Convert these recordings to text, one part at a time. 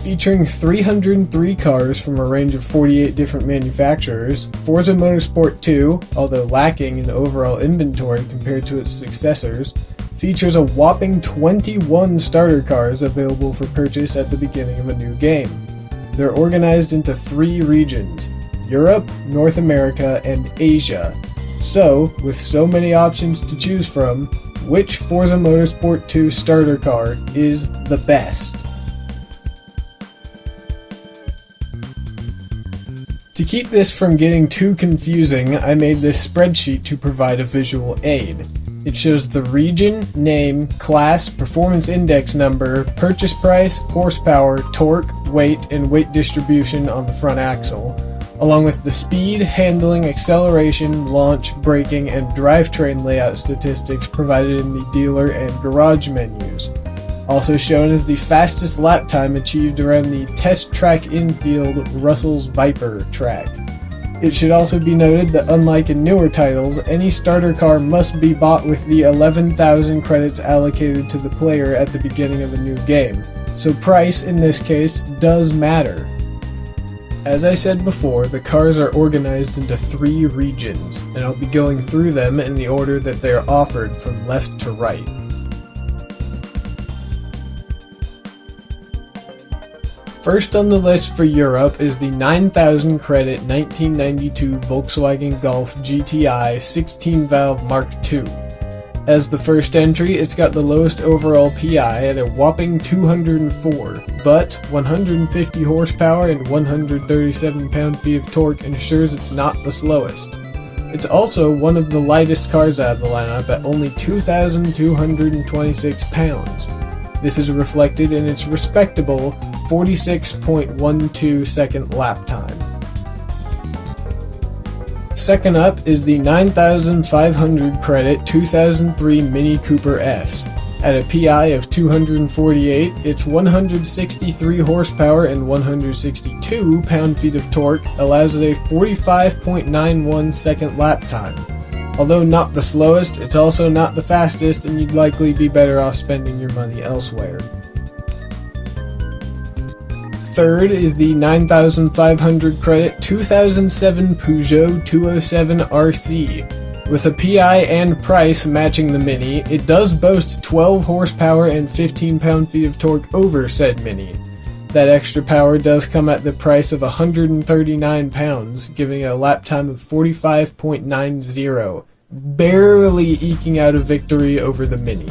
Featuring 303 cars from a range of 48 different manufacturers, Forza Motorsport 2, although lacking in overall inventory compared to its successors, features a whopping 21 starter cars available for purchase at the beginning of a new game. They're organized into 3 regions: Europe, North America, and Asia. So, with so many options to choose from, which Forza Motorsport 2 starter car is the best? To keep this from getting too confusing, I made this spreadsheet to provide a visual aid. It shows the region, name, class, performance index number, purchase price, horsepower, torque, weight, and weight distribution on the front axle, along with the speed, handling, acceleration, launch, braking, and drivetrain layout statistics provided in the dealer and garage menus. Also shown is the fastest lap time achieved around the Test Track Infield Russell's Viper track. It should also be noted that unlike in newer titles, any starter car must be bought with the 11,000 credits allocated to the player at the beginning of a new game, so price in this case does matter. As I said before, the cars are organized into 3 regions, and I'll be going through them in the order that they are offered from left to right. First on the list for Europe is the 9,000 credit 1992 Volkswagen Golf GTI 16-valve Mark II. As the first entry, it's got the lowest overall PI at a whopping 204, but 150 horsepower and 137 pound-feet of torque ensures it's not the slowest. It's also one of the lightest cars out of the lineup at only 2,226 pounds. This is reflected in its respectable 46.12 second lap time. Second up is the 9,500 credit 2003 Mini Cooper S. At a PI of 248, its 163 horsepower and 162 pound-feet of torque allows it a 45.91 second lap time. Although not the slowest, it's also not the fastest, and you'd likely be better off spending your money elsewhere. Third is the 9,500 credit 2007 Peugeot 207 RC. With a PI and price matching the Mini, it does boast 12 horsepower and 15 pound-feet of torque over said Mini. That extra power does come at the price of 139 pounds, giving it a lap time of 45.90, barely eking out a victory over the Mini.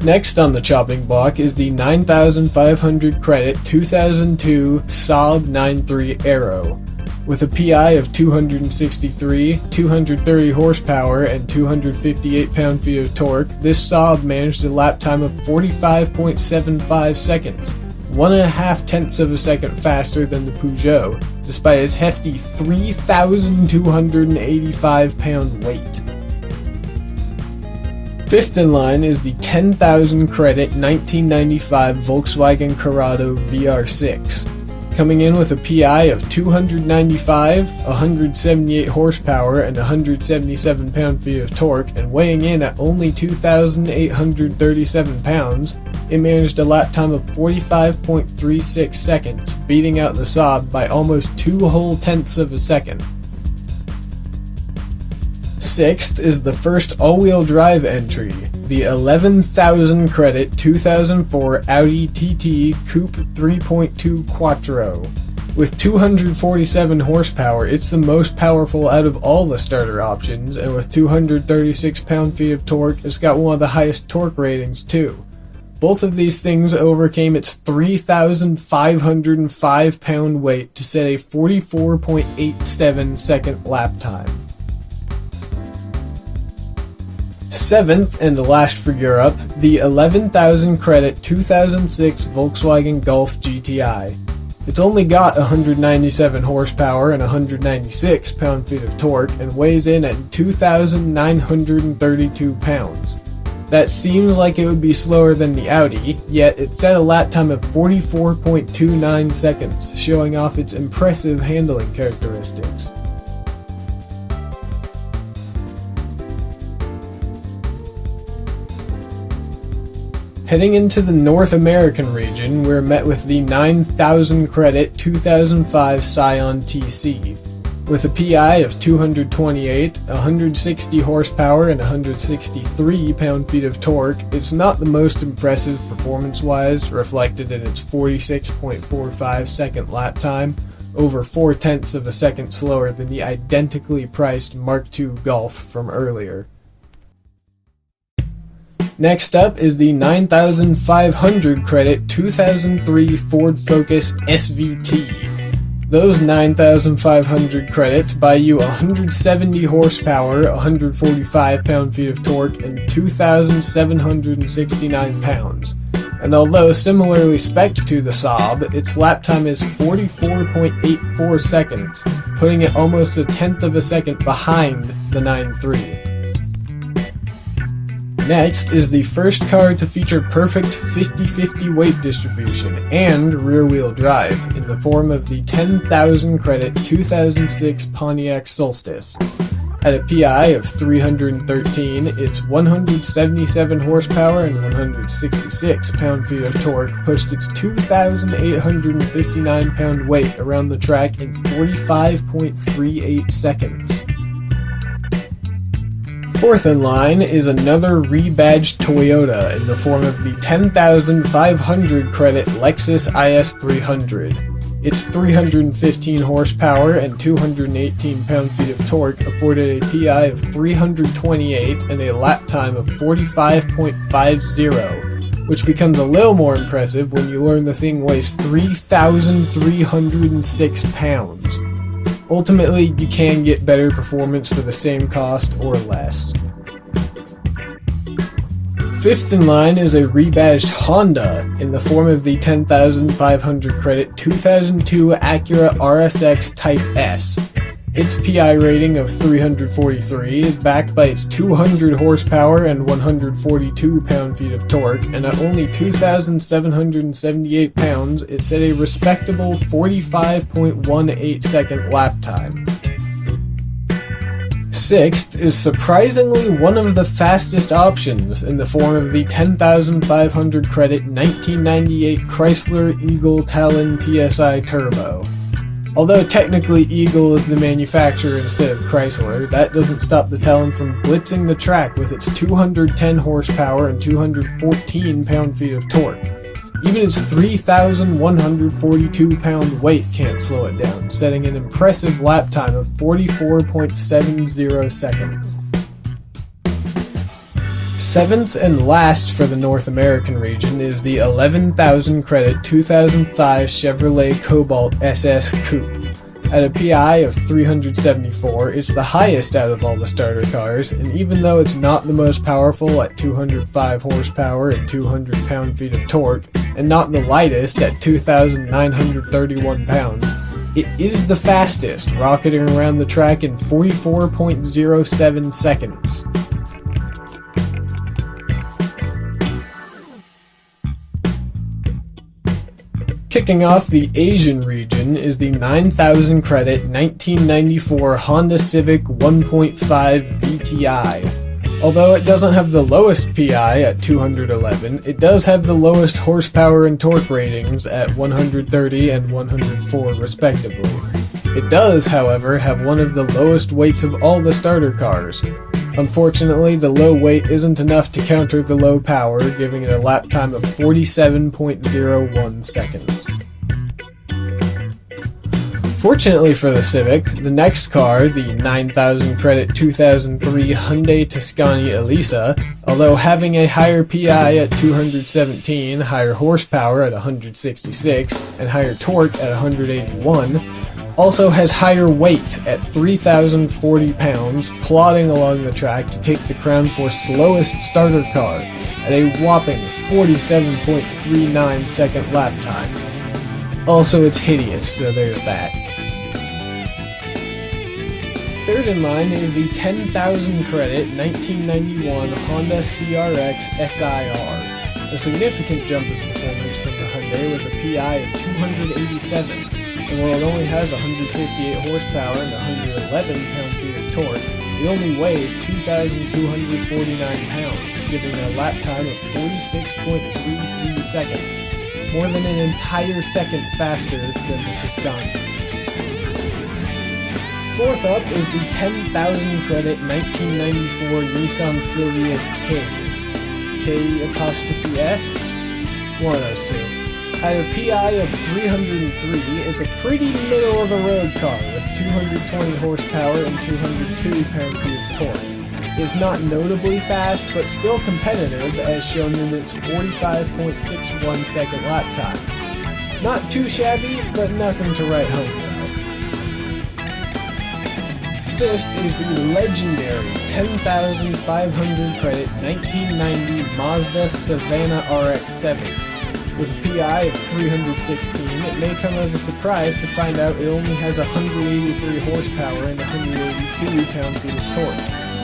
Next on the chopping block is the 9,500 credit 2002 Saab 9.3 Aero. With a PI of 263, 230 horsepower, and 258 pound-feet of torque, this Saab managed a lap time of 45.75 seconds, 1.5 tenths of a second faster than the Peugeot, despite its hefty 3,285 pound weight. Fifth in line is the 10,000 credit 1995 Volkswagen Corrado VR6. Coming in with a PI of 295, 178 horsepower, and 177 pound-feet of torque, and weighing in at only 2,837 pounds, it managed a lap time of 45.36 seconds, beating out the Saab by almost 2 whole tenths of a second. Sixth is the first all-wheel drive entry, the 11,000 credit 2004 Audi TT Coupe 3.2 Quattro. With 247 horsepower, it's the most powerful out of all the starter options, and with 236 pound-feet of torque, it's got one of the highest torque ratings too. Both of these things overcame its 3,505 pound weight to set a 44.87 second lap time. Seventh and last for Europe, the 11,000 credit 2006 Volkswagen Golf GTI. It's only got 197 horsepower and 196 pound-feet of torque and weighs in at 2,932 pounds. That seems like it would be slower than the Audi, yet it set a lap time of 44.29 seconds, showing off its impressive handling characteristics. Heading into the North American region, we're met with the 9,000 credit 2005 Scion TC. With a PI of 228, 160 horsepower, and 163 pound-feet of torque, it's not the most impressive performance-wise, reflected in its 46.45 second lap time, over 0.4 of a second slower than the identically priced Mark II Golf from earlier. Next up is the 9,500 credit 2003 Ford Focus SVT. Those 9,500 credits buy you 170 horsepower, 145 pound-feet of torque, and 2,769 pounds. And although similarly spec'd to the Saab, its lap time is 44.84 seconds, putting it almost 1/10 of a second behind the 9.3. Next is the first car to feature perfect 50-50 weight distribution and rear-wheel drive in the form of the 10,000 credit 2006 Pontiac Solstice. At a PI of 313, its 177 horsepower and 166 pound-feet of torque pushed its 2,859 pound weight around the track in 45.38 seconds. Fourth in line is another rebadged Toyota in the form of the 10,500 credit Lexus IS300. Its 315 horsepower and 218 pound-feet of torque afforded a PI of 328 and a lap time of 45.50, which becomes a little more impressive when you learn the thing weighs 3,306 pounds. Ultimately, you can get better performance for the same cost or less. Fifth in line is a rebadged Honda in the form of the 10,500 credit 2002 Acura RSX Type S. Its PI rating of 343 is backed by its 200 horsepower and 142 pound-feet of torque, and at only 2,778 pounds, it set a respectable 45.18 second lap time. Sixth is surprisingly one of the fastest options in the form of the 10,500 credit 1998 Chrysler Eagle Talon TSI Turbo. Although technically Eagle is the manufacturer instead of Chrysler, that doesn't stop the Talon from blitzing the track with its 210 horsepower and 214 pound-feet of torque. Even its 3,142 pound weight can't slow it down, setting an impressive lap time of 44.70 seconds. Seventh and last for the North American region is the 11,000 credit 2005 Chevrolet Cobalt SS Coupe. At a PI of 374, it's the highest out of all the starter cars, and even though it's not the most powerful at 205 horsepower and 200 pound-feet of torque, and not the lightest at 2,931 pounds, it is the fastest, rocketing around the track in 44.07 seconds. Kicking off the Asian region is the 9,000 credit 1994 Honda Civic 1.5 VTI. Although it doesn't have the lowest PI at 211, it does have the lowest horsepower and torque ratings at 130 and 104 respectively. It does, however, have one of the lowest weights of all the starter cars. Unfortunately, the low weight isn't enough to counter the low power, giving it a lap time of 47.01 seconds. Fortunately for the Civic, the next car, the 9,000 credit 2003 Hyundai Tuscany Elisa, although having a higher PI at 217, higher horsepower at 166, and higher torque at 181, also has higher weight at 3,040 pounds, plodding along the track to take the crown for slowest starter car at a whopping 47.39 second lap time. Also, it's hideous, so there's that. Third in line is the 10,000 credit 1991 Honda CRX SIR, a significant jump in performance from the Hyundai with a PI of 287. And while it only has 158 horsepower and 111 pound-feet of torque, it only weighs 2,249 pounds. giving a lap time of 46.33 seconds, more than an entire second faster than the Tuscany. Fourth up is the 10,000 credit 1994 Nissan Silvia K's. K''S? One of those two. At a PI of 303, it's a pretty middle-of-the-road car with 220 horsepower and 202 pound-feet of torque. It's not notably fast, but still competitive, as shown in its 45.61 second lap time. Not too shabby, but nothing to write home about. Fifth is the legendary 10,500 credit 1990 Mazda Savannah RX-7. With a PI of 316, it may come as a surprise to find out it only has 183 horsepower and 182 pound-feet of torque.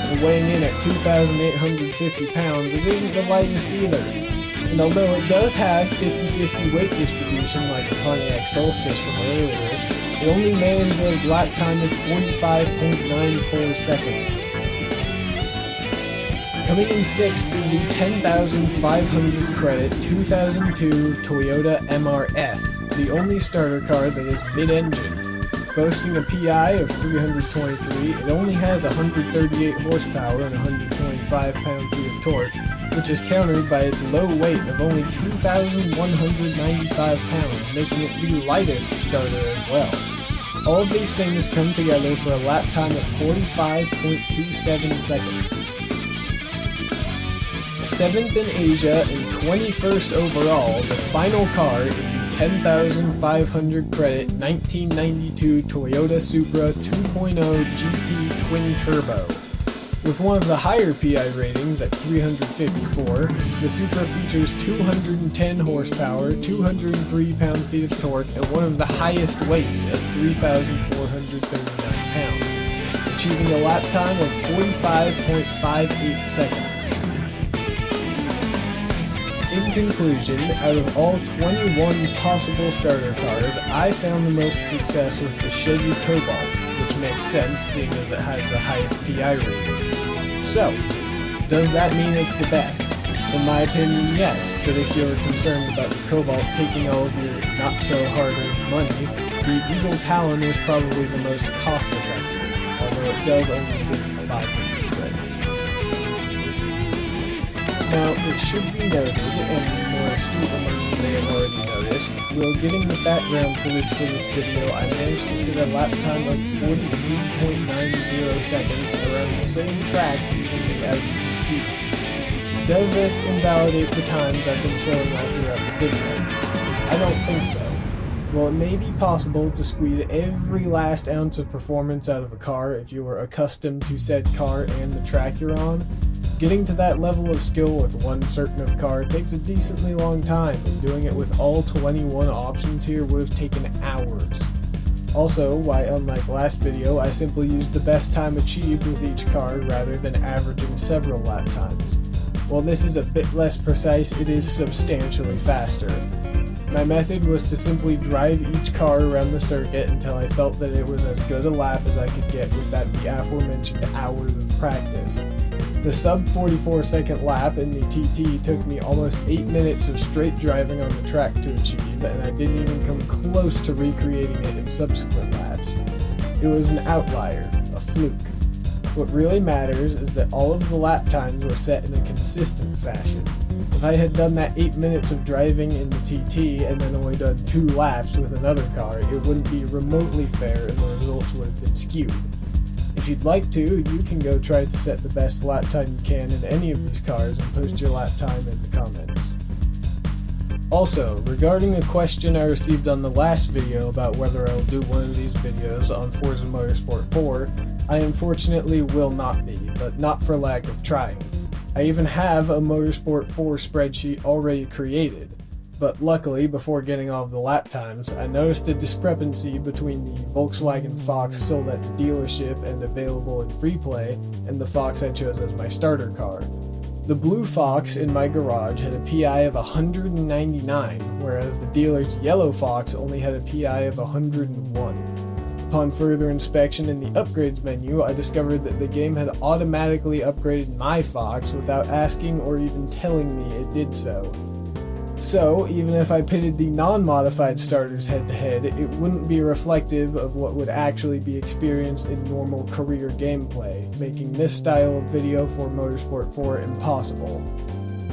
And weighing in at 2,850 pounds, it isn't the lightest either. And although it does have 50-50 weight distribution like the Pontiac Solstice from earlier, it only managed a lap time of 45.94 seconds. Coming in sixth is the 10,500 credit 2002 Toyota MRS, the only starter car that is mid-engine. Boasting a PI of 323, it only has 138 horsepower and 125 pound-feet of torque, which is countered by its low weight of only 2,195 pounds, making it the lightest starter as well. All of these things come together for a lap time of 45.27 seconds. 7th in Asia and 21st overall, the final car is the 10,500 credit 1992 Toyota Supra 2.0 GT Twin Turbo. With one of the higher PI ratings at 354, the Supra features 210 horsepower, 203 pound-feet of torque, and one of the highest weights at 3,439 pounds, achieving a lap time of 45.58 seconds. In conclusion, out of all 21 possible starter cars, I found the most success with the Chevy Cobalt, which makes sense seeing as it has the highest PI rating. So, does that mean it's the best? In my opinion, yes, but if you're concerned about the Cobalt taking all of your not-so-hard-earned money, the Eagle Talon was probably the most cost-effective, although it does only sit at 500 credits. Now, it should be noted, and more astute among you may have already noticed, while getting the background footage for this video, I managed to set a lap time of 43.90 seconds around the same track using the Audi TT. Does this invalidate the times I've been showing all throughout the video? I don't think so. While it may be possible to squeeze every last ounce of performance out of a car if you were accustomed to said car and the track you're on, getting to that level of skill with one certain of car takes a decently long time, and doing it with all 21 options here would have taken hours. Also, why unlike last video, I simply used the best time achieved with each car rather than averaging several lap times. While this is a bit less precise, it is substantially faster. My method was to simply drive each car around the circuit until I felt that it was as good a lap as I could get without the aforementioned hours of practice. The sub 44 second lap in the TT took me almost 8 minutes of straight driving on the track to achieve, and I didn't even come close to recreating it in subsequent laps. It was an outlier, a fluke. What really matters is that all of the lap times were set in a consistent fashion. If I had done that 8 minutes of driving in the TT and then only done 2 laps with another car, it wouldn't be remotely fair and the results would have been skewed. If you'd like to, you can go try to set the best lap time you can in any of these cars and post your lap time in the comments. Also, regarding a question I received on the last video about whether I'll do one of these videos on Forza Motorsport 4, I unfortunately will not be, but not for lack of trying. I even have a Motorsport 4 spreadsheet already created, but luckily, before getting all of the lap times, I noticed a discrepancy between the Volkswagen Fox sold at the dealership and available in free play, and the Fox I chose as my starter car. The blue Fox in my garage had a PI of 199, whereas the dealer's yellow Fox only had a PI of 101. Upon further inspection in the upgrades menu, I discovered that the game had automatically upgraded my Fox without asking or even telling me it did so. So, even if I pitted the non-modified starters head-to-head, it wouldn't be reflective of what would actually be experienced in normal career gameplay, making this style of video for Motorsport 4 impossible.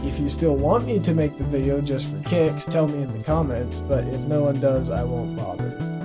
If you still want me to make the video just for kicks, tell me in the comments, but if no one does, I won't bother.